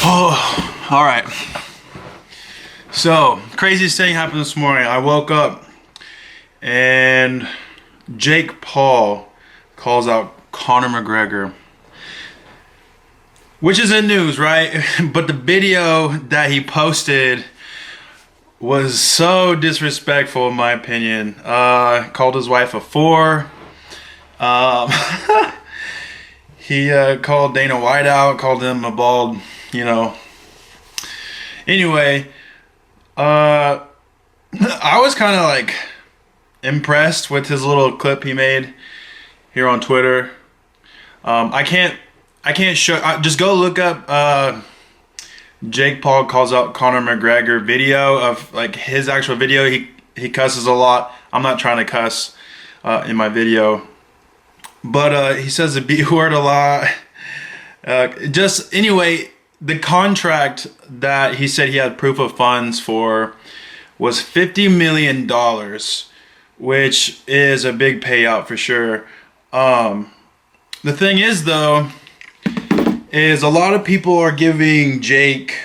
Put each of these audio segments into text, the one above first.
Oh, all right. So, craziest thing happened this morning. I woke up and Jake Paul calls out Conor McGregor, which is in news, right? But the video that he posted was so disrespectful, in my opinion. Called his wife a whore. He called Dana White out, called him a bald, Anyway, I was kind of like impressed with his little clip he made here on Twitter. I can't show. Just go look up Jake Paul calls out Conor McGregor video of like his actual video. He cusses a lot. I'm not trying to cuss in my video, but he says the B word a lot. Anyway, the contract that he said he had proof of funds for was $50 million, which is a big payout for sure. The thing is, though, is a lot of people are giving Jake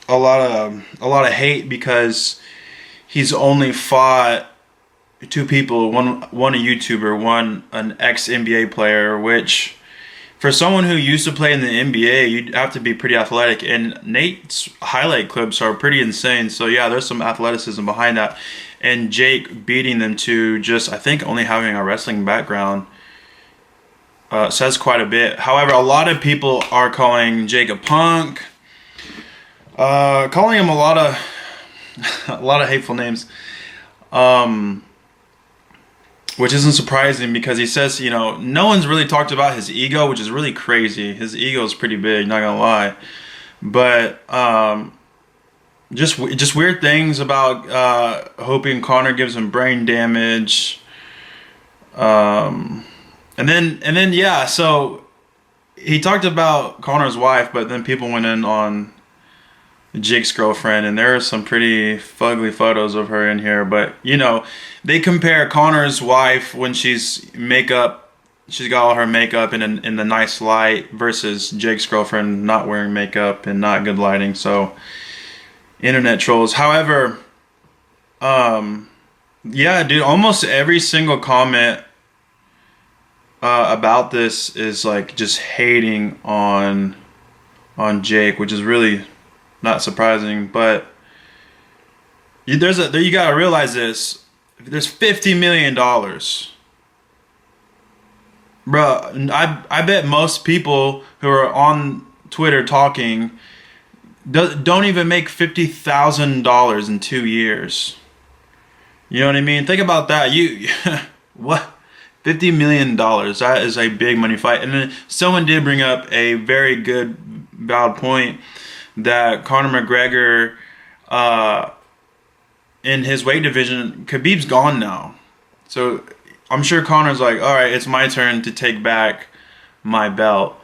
a lot of hate because he's only fought two people, one a YouTuber, one an ex-NBA player, which for someone who used to play in the NBA, you'd have to be pretty athletic, and Nate's highlight clips are pretty insane. So yeah, there's some athleticism behind that. And Jake beating them to just, I think, only having a wrestling background says quite a bit. However, a lot of people are calling Jake a punk, calling him a lot of hateful names, which isn't surprising because he says, no one's really talked about his ego, which is really crazy. His ego is pretty big, not gonna lie, but just weird things about hoping Conor gives him brain damage. And then yeah, so he talked about Conor's wife, but then people went in on Jake's girlfriend, and there are some pretty fugly photos of her in here. But they compare Conor's wife when she's got all her makeup in the nice light versus Jake's girlfriend not wearing makeup and not good lighting. So internet trolls. However, yeah, dude, almost every single comment about this is like just hating on Jake, which is really not surprising. But you gotta realize this: there's $50 million, bro. I bet most people who are on Twitter talking don't even make $50,000 in 2 years. You know what I mean? Think about that. What? $50 million. That is a big money fight. And then someone did bring up a very good, valid point that Conor McGregor, in his weight division, Khabib's gone now. So I'm sure Conor's like, all right, it's my turn to take back my belt.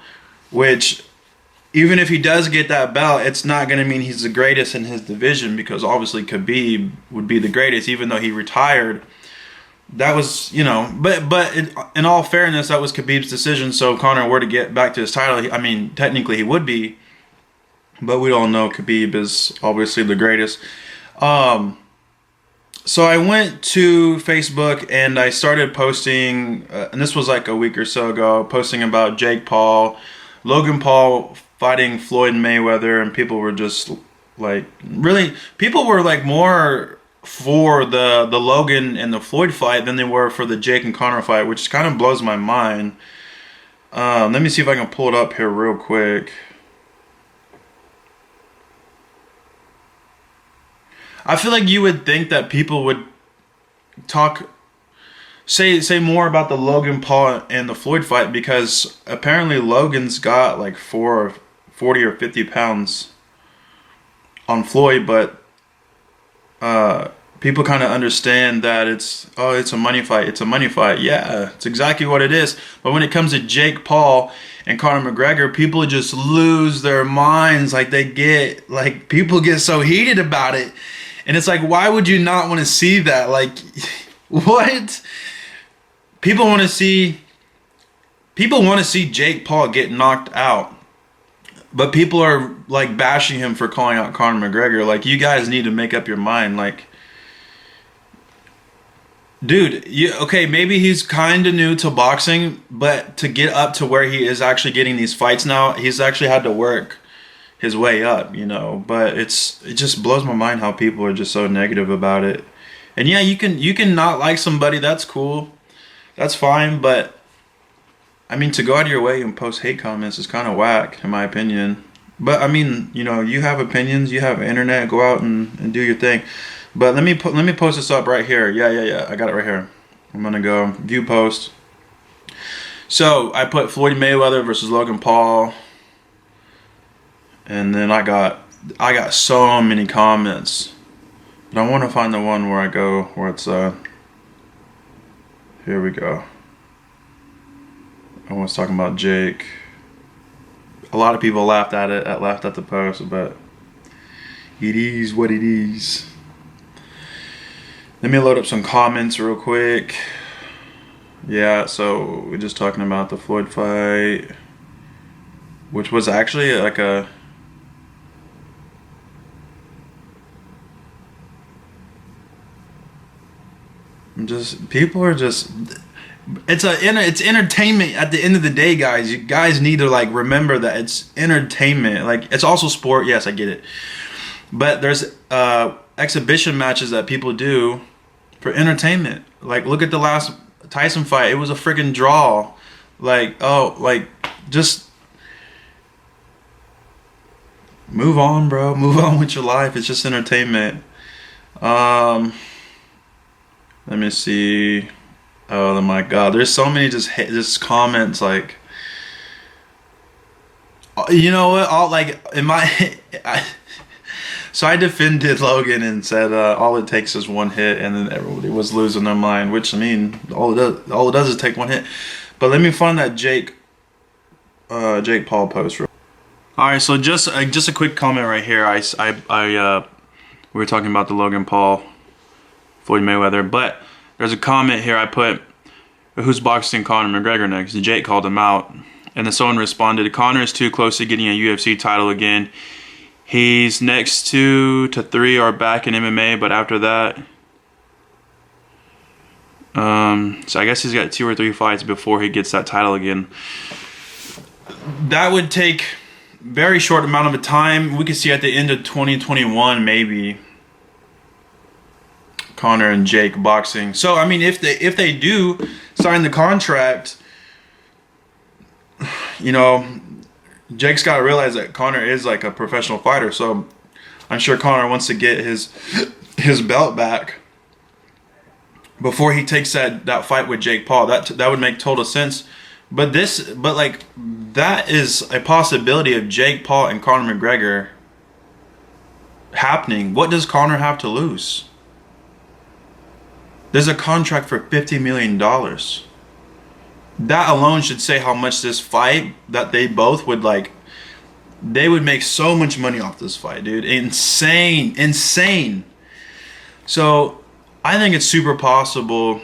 Which, even if he does get that belt, it's not going to mean he's the greatest in his division, because obviously Khabib would be the greatest, even though he retired. That was, but in all fairness, that was Khabib's decision. So if Conor were to get back to his title, technically he would be, but we all know Khabib is obviously the greatest. So I went to Facebook and I started posting, and this was like a week or so ago, posting about Jake Paul, Logan Paul fighting Floyd Mayweather, and people were just like, people were like more for the Logan and the Floyd fight than they were for the Jake and Conor fight, which kind of blows my mind. Let me see if I can pull it up here real quick. I feel like you would think that people would say more about the Logan Paul and the Floyd fight, because apparently Logan's got like 40 or 50 pounds on Floyd, but people kind of understand that it's a money fight. It's a money fight. Yeah, it's exactly what it is. But when it comes to Jake Paul and Conor McGregor, people just lose their minds. People get so heated about it. And it's like, why would you not want to see that? Like, what? People want to see Jake Paul get knocked out. But people are like bashing him for calling out Conor McGregor. Like, you guys need to make up your mind. Like, dude, okay, maybe he's kind of new to boxing, but to get up to where he is actually getting these fights now, he's actually had to work his way up, you know. But it just blows my mind how people are just so negative about it. And yeah, you can not like somebody, that's cool, that's fine, but I mean, to go out of your way and post hate comments is kind of whack, in my opinion. But I mean, you know, you have opinions, you have internet, go out and do your thing. But let me post this up right here. Yeah. I got it right here. I'm gonna go view post. So I put Floyd Mayweather versus Logan Paul, and then I got so many comments. But I want to find the one where it's here we go. I was talking about Jake. A lot of people laughed at the post, but it is what it is. Let me load up some comments real quick. Yeah, so we're just talking about the Floyd fight, which was actually like people are just, it's entertainment at the end of the day, guys. You guys need to like remember that it's entertainment. Like, it's also sport, yes, I get it, but there's exhibition matches that people do for entertainment. Like, look at the last Tyson fight, it was a freaking draw. Like, oh, like, just move on, bro, move on with your life. It's just entertainment. Let me see. Oh my god, there's so many just comments, like, you know what, all like in my so I defended Logan and said all it takes is one hit, and then everybody was losing their mind, which, I mean, all it does is take one hit. But let me find that Jake Paul post. All right, so just a quick comment right here. We were talking about the Logan Paul Floyd Mayweather, but there's a comment here I put, who's boxing Conor McGregor next? Jake called him out, and then someone responded, Conor is too close to getting a UFC title again. He's next 2 to 3 are back in MMA, but after that, so I guess he's got 2 or 3 fights before he gets that title again. That would take very short amount of time. We could see at the end of 2021 maybe Conor and Jake boxing. So I mean, if they do sign the contract, you know, Jake's got to realize that Conor is like a professional fighter. So I'm sure Conor wants to get his belt back before he takes that fight with Jake Paul. That would make total sense. But like, that is a possibility of Jake Paul and Conor McGregor happening. What does Conor have to lose? There's a contract for $50 million. That alone should say how much this fight, that they both would like, they would make so much money off this fight, dude. Insane. So I think it's super possible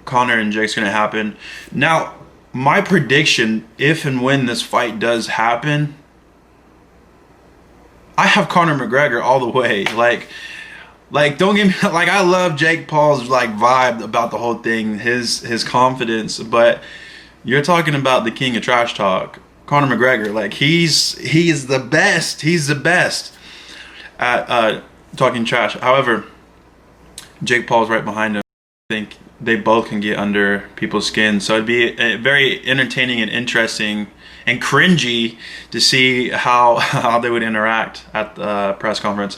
Conor and Jake's gonna happen. Now, my prediction, if and when this fight does happen, I have Conor McGregor all the way. Like, don't get me, like, I love Jake Paul's like vibe about the whole thing, his confidence, but you're talking about the king of trash talk, Conor McGregor. Like, he is the best. He's the best at talking trash. However, Jake Paul's right behind him. I think they both can get under people's skin, so it'd be very entertaining and interesting and cringy to see how they would interact at the press conference.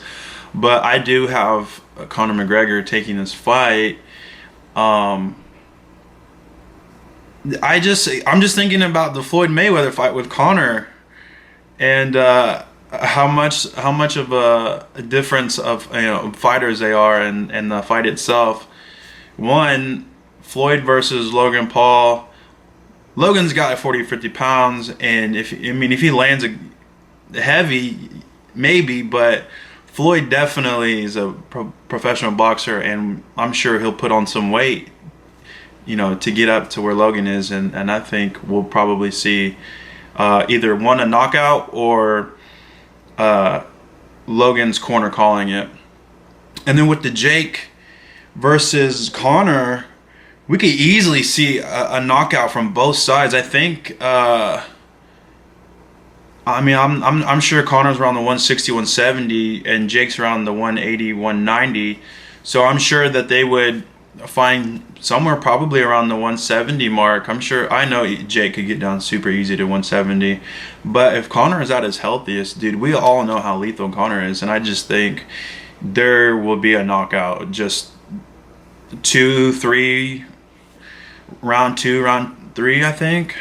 But I do have Conor McGregor taking this fight. I'm just thinking about the Floyd Mayweather fight with Conor, and how much of a difference of, you know, fighters they are, and the fight itself. One, Floyd versus Logan Paul. Logan's got 40 or 50 pounds, and if he lands a heavy, maybe, but Floyd definitely is a professional boxer, and I'm sure he'll put on some weight, you know, to get up to where Logan is, and I think we'll probably see either one a knockout or Logan's corner calling it. And then with the Jake versus Conor, we could easily see a knockout from both sides. I think. I mean, I'm sure Conor's around the 160, 170, and Jake's around the 180, 190. So I'm sure that they would find somewhere probably around the 170 mark. I'm sure. I know Jake could get down super easy to 170, but if Conor is at his healthiest, dude, we all know how lethal Conor is, and I just think there will be a knockout. Just 2, 3, round 2, round 3, I think.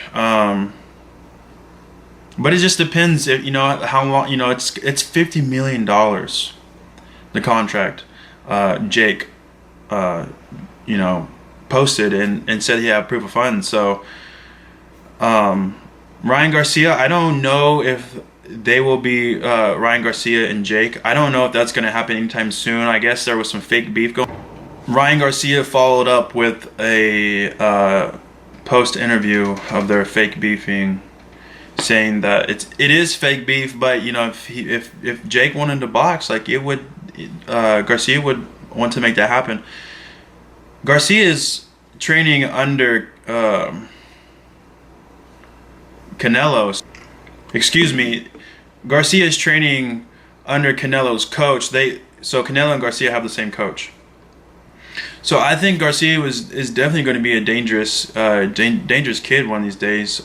But it just depends if how long. It's $50 million, the contract. Jake, posted and said he had proof of funds. So, Ryan Garcia, I don't know if they will be Ryan Garcia and Jake. I don't know if that's going to happen anytime soon. I guess there was some fake beef going. Ryan Garcia followed up with a post interview of their fake beefing, saying that it is fake beef, but if Jake wanted to box, like Garcia would want to make that happen. Garcia is training under Canelo's. Excuse me, Garcia is training under Canelo's coach. So Canelo and Garcia have the same coach. So I think Garcia is definitely going to be a dangerous kid one of these days.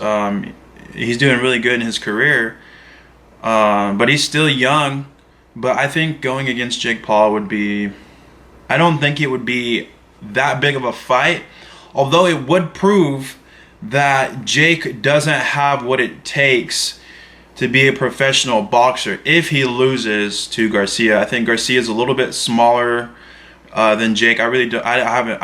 He's doing really good in his career, but he's still young. But I think going against Jake Paul would be, I don't think it would be that big of a fight, although it would prove that Jake doesn't have what it takes to be a professional boxer if he loses to Garcia. I think Garcia is a little bit smaller than Jake. I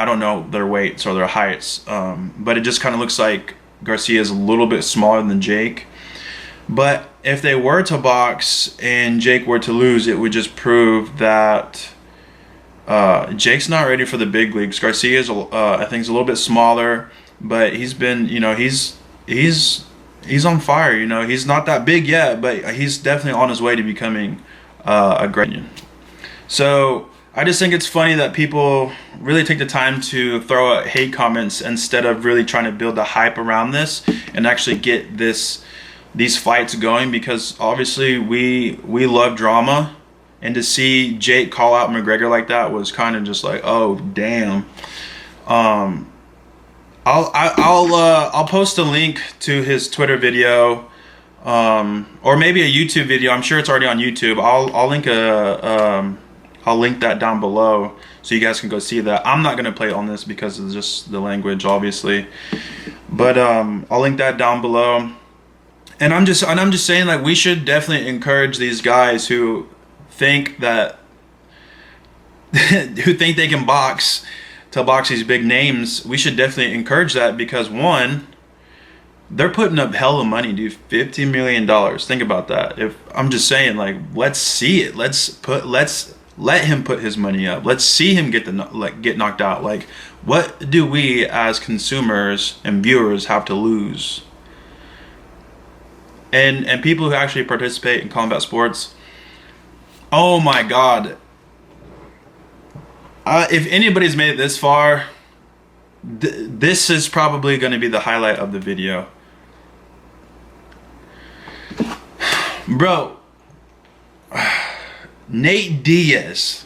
don't know their weights or their heights, but it just kind of looks like Garcia is a little bit smaller than Jake. But if they were to box and Jake were to lose, it would just prove that Jake's not ready for the big leagues. Garcia is, I think, is a little bit smaller, but he's been, he's on fire. He's not that big yet, but he's definitely on his way to becoming a great. So I just think it's funny that people really take the time to throw out hate comments instead of really trying to build the hype around this and actually get these fights going, because obviously we love drama, and to see Jake call out McGregor like that was kind of just like, oh damn. I'll post a link to his Twitter video, or maybe a YouTube video. I'm sure it's already on YouTube. I'll link that down below so you guys can go see that. I'm not gonna play it on this because of just the language, obviously, but I'll link that down below. And I'm just saying, like, we should definitely encourage these guys who think that who think they can box to box these big names. We should definitely encourage that, because one, they're putting up hella money, dude. $50 million. Think about that. If I'm just saying, like, let's see it. Let's let him put his money up. Let's see him get knocked out. Like, what do we as consumers and viewers have to lose? And people who actually participate in combat sports, oh my God. If anybody's made it this far, this is probably going to be the highlight of the video. Bro, Nate Diaz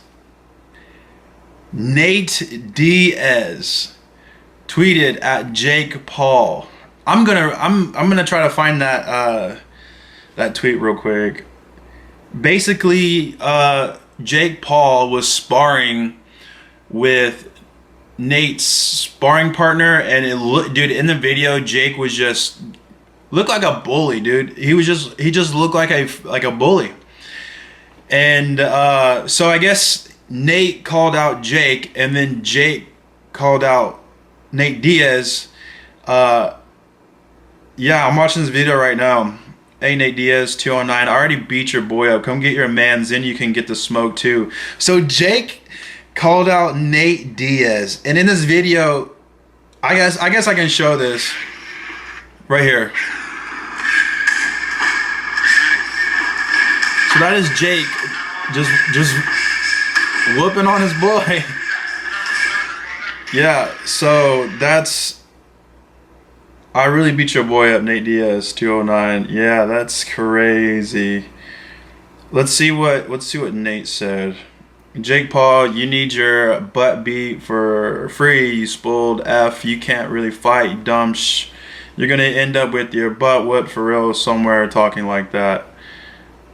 tweeted at Jake Paul. I'm gonna try to find that tweet real quick. Basically, Jake Paul was sparring with Nate's sparring partner, and dude, in the video, Jake was just looked like a bully, dude. He just looked like a bully. And so I guess Nate called out Jake, and then Jake called out Nate Diaz. Yeah, I'm watching this video right now. Hey, Nate Diaz, 209. I already beat your boy up. Come get your mans, then you can get the smoke too. So Jake called out Nate Diaz, and in this video, I guess I can show this right here. So that is Jake just whooping on his boy. Yeah, so that's, I really beat your boy up, Nate Diaz, 209. Yeah, that's crazy. Let's see what Nate said. Jake Paul, you need your butt beat for free, you spoiled F. You can't really fight, you dumb You're gonna end up with your butt whooped for real somewhere talking like that.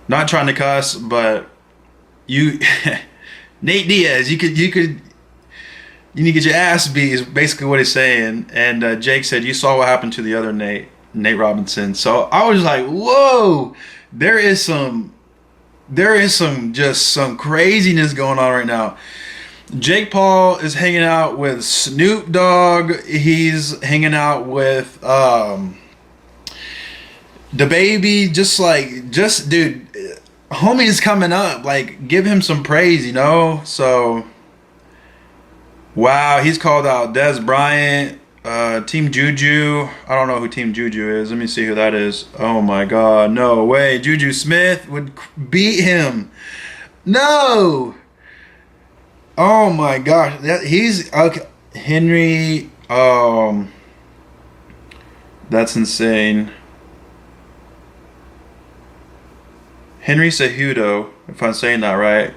Not trying to cuss, but you Nate Diaz, you need to get your ass beat is basically what he's saying. And Jake said, you saw what happened to the other Nate Robinson. So I was like, whoa, there is some just some craziness going on right now. Jake Paul is hanging out with Snoop Dogg. He's hanging out with the baby. Just dude, homie's coming up. Like, give him some praise, you know? So, wow, he's called out Des Bryant, Team Juju. I don't know who Team Juju is. Let me see who that is. Oh my God, no way. Juju Smith would beat him. No. Oh my gosh, he's okay. Henry. That's insane. Henry Cejudo, if I'm saying that right.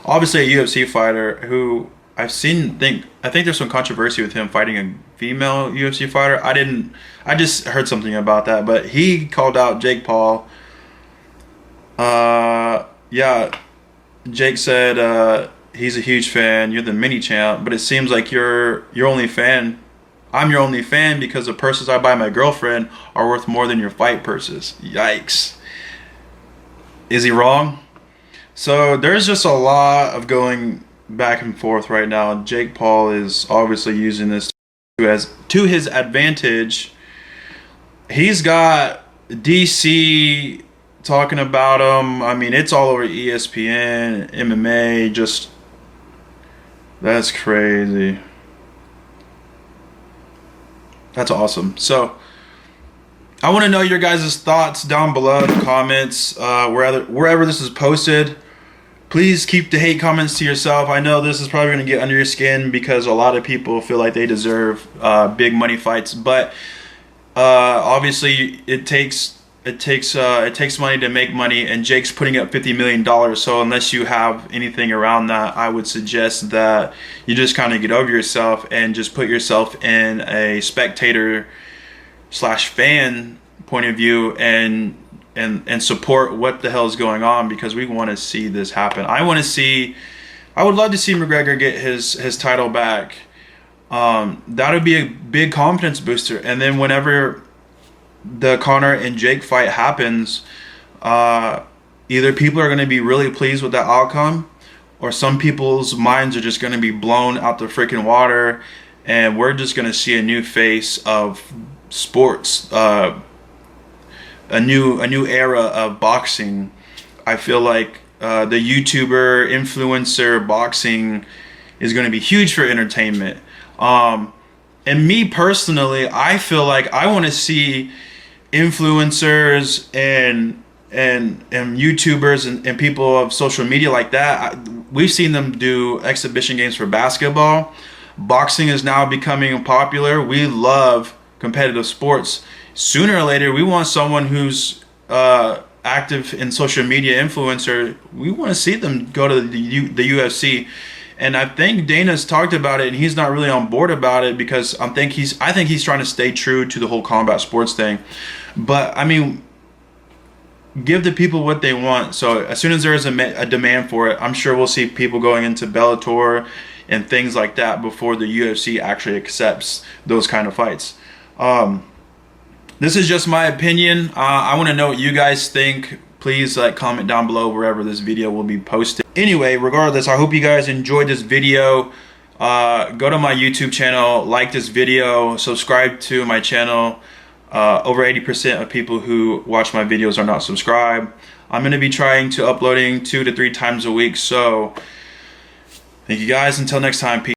Obviously a UFC fighter who I think there's some controversy with him fighting a female UFC fighter. I just heard something about that, but he called out Jake Paul. Yeah, Jake said he's a huge fan. You're the mini champ, but it seems like you're your only fan. I'm your only fan because the purses I buy my girlfriend are worth more than your fight purses. Yikes. Is he wrong? So there's just a lot of going back and forth right now. Jake Paul is obviously using this to his advantage. He's got DC talking about him. I mean, it's all over ESPN, MMA, just, that's crazy. That's awesome. So I want to know your guys' thoughts down below in the comments, wherever this is posted. Please keep the hate comments to yourself. I know this is probably going to get under your skin because a lot of people feel like they deserve big money fights, but obviously it takes money to make money, and Jake's putting up $50 million. So unless you have anything around that, I would suggest that you just kind of get over yourself and just put yourself in a spectator / fan point of view and support what the hell is going on, because we want to see this happen. I would love to see McGregor get his title back. That would be a big confidence booster. And then whenever the Conor and Jake fight happens, either people are going to be really pleased with that outcome, or some people's minds are just going to be blown out the freaking water, and we're just going to see a new face of sports, a new era of boxing. I feel like the YouTuber influencer boxing is going to be huge for entertainment. And me personally, I feel like I want to see influencers and YouTubers and people of social media like that. We've seen them do exhibition games for basketball. Boxing is now becoming popular. We love competitive sports. Sooner or later, we want someone who's active in social media, influencer. We want to see them go to the UFC. And I think Dana's talked about it, and he's not really on board about it, because I think he's trying to stay true to the whole combat sports thing. But I mean, give the people what they want. So as soon as there is a demand for it, I'm sure we'll see people going into Bellator and things like that before the UFC actually accepts those kind of fights. This is just my opinion. I want to know what you guys think. Please comment down below wherever this video will be posted. Anyway, regardless, I hope you guys enjoyed this video. Go to my YouTube channel, like this video, subscribe to my channel. Over 80% of people who watch my videos are not subscribed. I'm going to be trying to uploading 2 to 3 times a week. So thank you guys. Until next time. Peace.